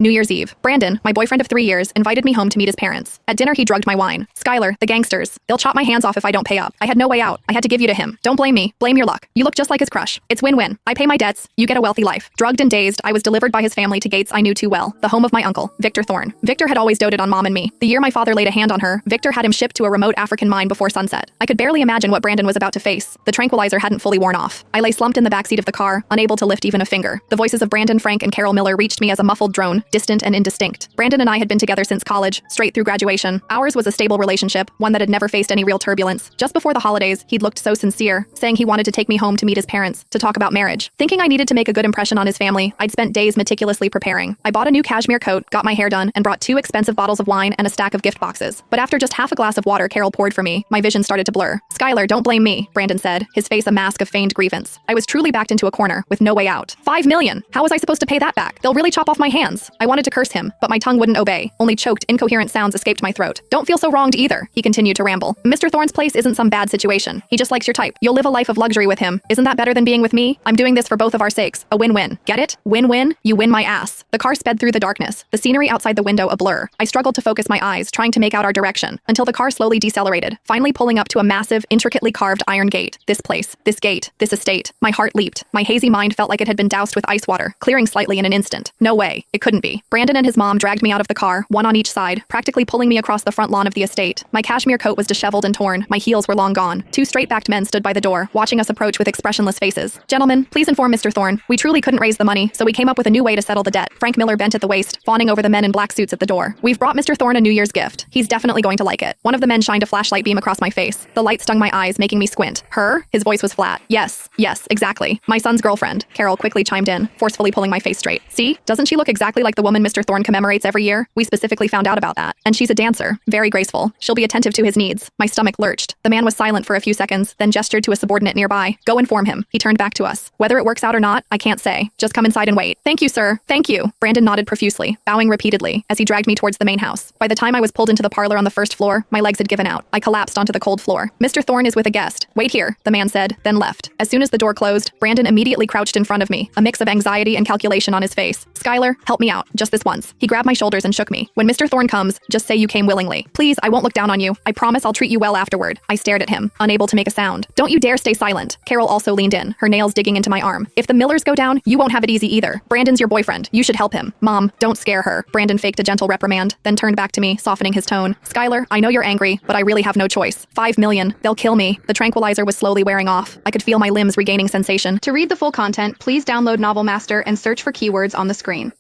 New Year's Eve. Brandon, my boyfriend of 3 years, invited me home to meet his parents. At dinner, he drugged my wine. Skylar, the gangsters. They'll chop my hands off if I don't pay up. I had no way out. I had to give you to him. Don't blame me. Blame your luck. You look just like his crush. It's win-win. I pay my debts. You get a wealthy life. Drugged and dazed, I was delivered by his family to gates I knew too well. The home of my uncle, Victor Thorne. Victor had always doted on Mom and me. The year my father laid a hand on her, Victor had him shipped to a remote African mine before sunset. I could barely imagine what Brandon was about to face. The tranquilizer hadn't fully worn off. I lay slumped in the backseat of the car, unable to lift even a finger. The voices of Brandon, Frank, and Carol Miller reached me as a muffled drone, distant and indistinct. Brandon and I had been together since college, straight through graduation. Ours was a stable relationship, one that had never faced any real turbulence. Just before the holidays, he'd looked so sincere, saying he wanted to take me home to meet his parents, to talk about marriage. Thinking I needed to make a good impression on his family, I'd spent days meticulously preparing. I bought a new cashmere coat, got my hair done, and brought 2 expensive bottles of wine and a stack of gift boxes. But after just half a glass of water Carol poured for me, my vision started to blur. Skylar, don't blame me, Brandon said, his face a mask of feigned grievance. I was truly backed into a corner, with no way out. $5 million! How was I supposed to pay that back? They'll really chop off my hands. I wanted to curse him, but my tongue wouldn't obey. Only choked, incoherent sounds escaped my throat. Don't feel so wronged either, he continued to ramble. Mr. Thorne's place isn't some bad situation. He just likes your type. You'll live a life of luxury with him. Isn't that better than being with me? I'm doing this for both of our sakes. A win-win. Get it? Win-win? You win my ass. The car sped through the darkness, the scenery outside the window a blur. I struggled to focus my eyes, trying to make out our direction, until the car slowly decelerated, finally pulling up to a massive, intricately carved iron gate. This place, this gate, this estate. My heart leaped. My hazy mind felt like it had been doused with ice water, clearing slightly in an instant. No way. It couldn't be. Brandon and his mom dragged me out of the car, one on each side, practically pulling me across the front lawn of the estate. My cashmere coat was disheveled and torn. My heels were long gone. 2 straight-backed men stood by the door, watching us approach with expressionless faces. Gentlemen, please inform Mr. Thorne. We truly couldn't raise the money, so we came up with a new way to settle the debt. Frank Miller bent at the waist, fawning over the men in black suits at the door. We've brought Mr. Thorne a New Year's gift. He's definitely going to like it. One of the men shined a flashlight beam across my face. The light stung my eyes, making me squint. Her? His voice was flat. Yes, exactly. My son's girlfriend. Carol quickly chimed in, forcefully pulling my face straight. See? Doesn't she look exactly like the woman Mr. Thorne commemorates every year? We specifically found out about that. And she's a dancer. Very graceful. She'll be attentive to his needs. My stomach lurched. The man was silent for a few seconds, then gestured to a subordinate nearby. Go inform him. He turned back to us. Whether it works out or not, I can't say. Just come inside and wait. Thank you, sir. Thank you. Brandon nodded profusely, bowing repeatedly, as he dragged me towards the main house. By the time I was pulled into the parlor on the first floor, my legs had given out. I collapsed onto the cold floor. Mr. Thorne is with a guest. Wait here, the man said, then left. As soon as the door closed, Brandon immediately crouched in front of me, a mix of anxiety and calculation on his face. Skylar, help me out, just this once. He grabbed my shoulders and shook me. When Mr. Thorne comes, just say you came willingly. Please, I won't look down on you. I promise I'll treat you well afterward. I stared at him, unable to make a sound. Don't you dare stay silent. Carol also leaned in, her nails digging into my arm. If the Millers go down, you won't have it easy either. Brandon's your boyfriend. You should help him. Mom, don't scare her. Brandon faked a gentle reprimand, then turned back to me, softening his tone. Skylar, I know you're angry, but I really have no choice. $5 million. They'll kill me. The tranquilizer was slowly wearing off. I could feel my limbs regaining sensation. To read the full content, please download Novel Master and search for keywords on the screen.